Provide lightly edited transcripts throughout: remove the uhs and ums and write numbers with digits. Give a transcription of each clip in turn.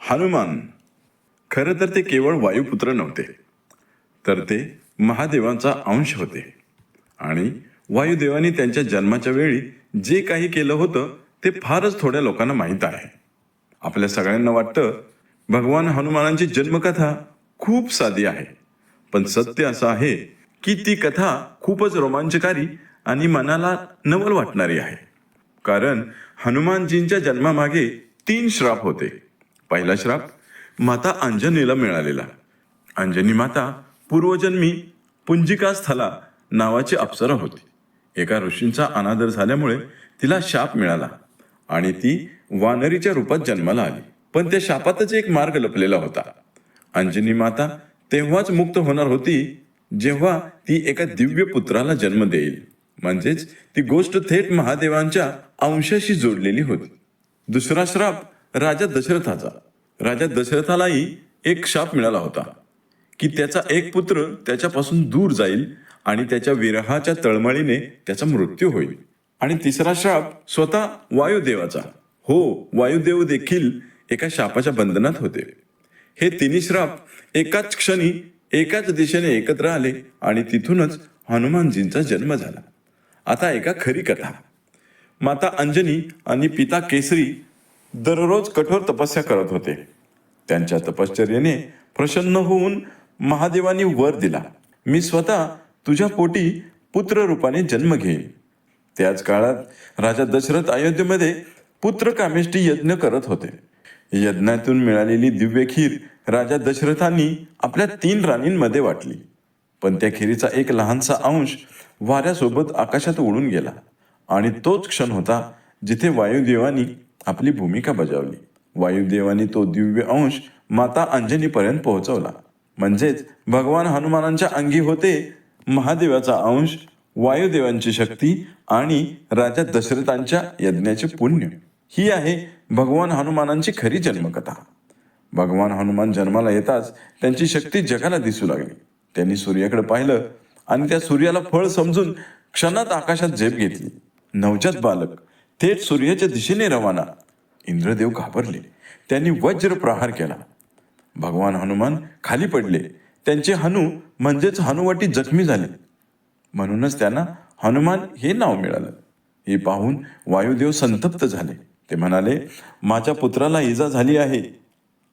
हनुमान खरं तर ते केवळ वायुपुत्र नव्हते, तर ते महादेवांचा अंश होते. आणि वायुदेवानी त्यांच्या जन्माच्या वेळी जे काही केलं होतं ते फारच थोड्या लोकांना माहीत आहे. आपल्या सगळ्यांना वाटतं भगवान हनुमानांची जन्मकथा खूप साधी आहे, पण सत्य असं आहे की ती कथा खूपच रोमांचकारी आणि मनाला नवल वाटणारी आहे. कारण हनुमानजींच्या जन्मामागे 3 श्राप होते. पहिला श्राप माता अंजनीला मिळालेला. अंजनी माता पूर्वजन्मी पुंजिकास्थला नावाची अप्सरा होती. एका ऋषींचा अनादर झाल्यामुळे तिला शाप मिळाला आणि ती वानरीच्या रूपात जन्माला आली. पण त्या शापातच एक मार्ग लपलेला होता. अंजनी माता तेव्हाच मुक्त होणार होती जेव्हा ती एका दिव्य पुत्राला जन्म देईल. म्हणजेच ती गोष्ट थेट महादेवांच्या अंशाशी जोडलेली होती. दुसरा श्राप राजा दशरथाचा. राजा दशरथालाही एक शाप मिळाला होता की त्याचा एक पुत्र त्याच्यापासून दूर जाईल आणि त्याच्या विरहाच्या तळमळीने त्याचा मृत्यू होईल. आणि तिसरा श्राप स्वतः वायुदेवाचा. हो, वायुदेव देखील एका शापाच्या बंधनात होते. हे तिन्ही श्राप एकाच क्षणी एकाच दिशेने एकत्र आले आणि तिथूनच हनुमानजींचा जन्म झाला. आता एका खरी कथा. माता अंजनी आणि पिता केसरी दररोज कठोर तपस्या करत होते. त्यांच्या तपश्चर्येने प्रसन्न होऊन महादेवानी वर दिला, मी स्वतः तुझ्या पोटी पुत्र रूपाने जन्म घेईन. त्याच काळात राजा दशरथ अयोध्येमध्ये पुत्र कामेष्टी यज्ञ करत होते. यज्ञातून मिळालेली दिव्य खीर राजा दशरथांनी आपल्या 3 राणींमध्ये वाटली. पण त्या खिरीचा एक लहानसा अंश वाऱ्यासोबत आकाशात उडून गेला आणि तोच क्षण होता जिथे वायुदेवानी आपली भूमिका बजावली. वायुदेवानी तो दिव्य अंश माता अंजनीपर्यंत पोहोचवला. म्हणजेच भगवान हनुमानांच्या अंगी होते महादेवाचा अंश, वायुदेवांची शक्ती आणि राजा दशरथांच्या यज्ञाचे पुण्य. ही आहे भगवान हनुमानांची खरी जन्मकथा. भगवान हनुमान जन्माला येताच त्यांची शक्ती जगाला दिसू लागली. त्यांनी सूर्याकडे पाहिलं आणि त्या सूर्याला फळ समजून क्षणात आकाशात झेप घेतली. नवजात बालक थेट सूर्याच्या दिशेने रवाना. इंद्रदेव घाबरले. त्यांनी वज्र प्रहार केला. भगवान हनुमान खाली पडले. त्यांचे हनु म्हणजेच हनुवटी जखमी झाले. म्हणूनच त्यांना हनुमान हे नाव मिळालं. हे पाहून वायुदेव संतप्त झाले. ते म्हणाले, माझ्या पुत्राला इजा झाली आहे.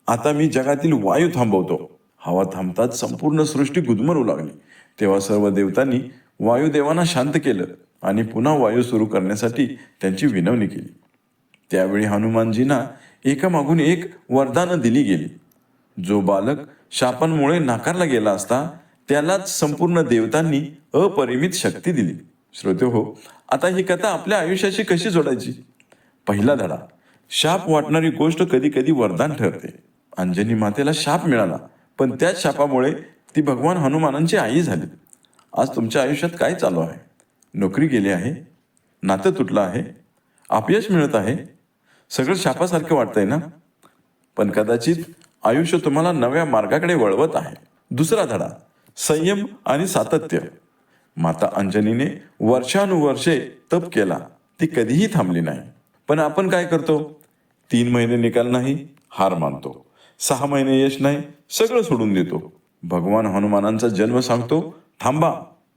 आता मी जगातील वायू थांबवतो. हवा थांबताच संपूर्ण सृष्टी गुदमरू लागली. तेव्हा सर्व देवतांनी वायुदेवांना शांत केलं आणि पुन्हा वायू सुरू करण्यासाठी त्यांची विनवणी केली. त्यावेळी हनुमानजींना एकामागून एक वरदानं दिली गेली. जो बालक शापांमुळे नाकारला गेला असता त्यालाच संपूर्ण देवतांनी अपरिमित शक्ती दिली. श्रोतेहो, आता ही कथा आपल्या आयुष्याशी कशी जोडायची? पहिला धडा, शाप वाटणारी गोष्ट कधी कधी वरदान ठरते. अंजनी मातेला शाप मिळाला, पण त्याच शापामुळे ती भगवान हनुमानांची आई झाली. आज तुमच्या आयुष्यात काय चालू आहे? नोकरी गेली आहे, नातं तुटलं आहे, अपयश मिळत आहे, सगळं शापासारखं वाटतंय ना? पण कदाचित आयुष्य तुम्हाला नव्या मार्गाकडे वळवत आहे. दुसरा धडा, संयम आणि सातत्य. माता अंजनीने वर्षानुवर्षे तप केला, ती कधीही थांबली नाही. पण आपण काय करतो? 3 महिने निकाल नाही, हार मानतो. 6 महिने यश नाही, सगळं सोडून देतो. भगवान हनुमानांचा जन्म सांगतो, थांबा,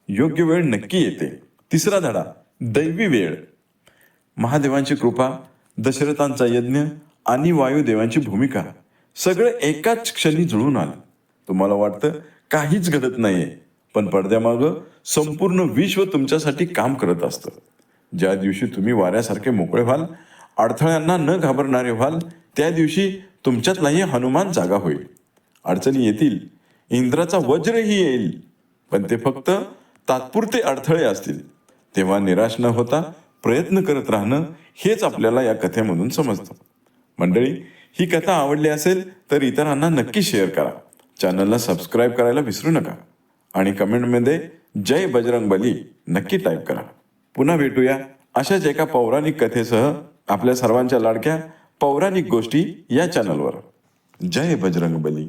योग्य वेळ नक्की येते. तिसरा धडा, दैवी वेळ. महादेवांची कृपा, दशरथांचा यज्ञ आणि वायुदेवांची भूमिका सगळं एकाच क्षणी जुळून आलं. तुम्हाला वाटतं काहीच घडत नाहीये, पण पडद्यामागं संपूर्ण विश्व तुमच्यासाठी काम करत असतं. ज्या दिवशी तुम्ही वाऱ्यासारखे मोकळे व्हाल, अडथळ्यांना न घाबरणारे व्हाल, त्या दिवशी तुमच्यातलाही हनुमान जागा होईल. अडचणी येतील, इंद्राचा वज्रही येईल, पण ते फक्त तात्पुरते अडथळे असतील. तेव्हा निराश न होता प्रयत्न करत राहणं हेच आपल्याला या कथेमधून समजतं. मंडळी, ही कथा आवडली असेल तर इतरांना नक्की शेअर करा. चॅनलला सबस्क्राईब करायला विसरू नका आणि कमेंटमध्ये जय बजरंगबली नक्की टाईप करा. पुन्हा भेटूया अशाच एका पौराणिक कथेसह आपल्या सर्वांच्या लाडक्या पौराणिक गोष्टी या चॅनलवर. जय बजरंगबली.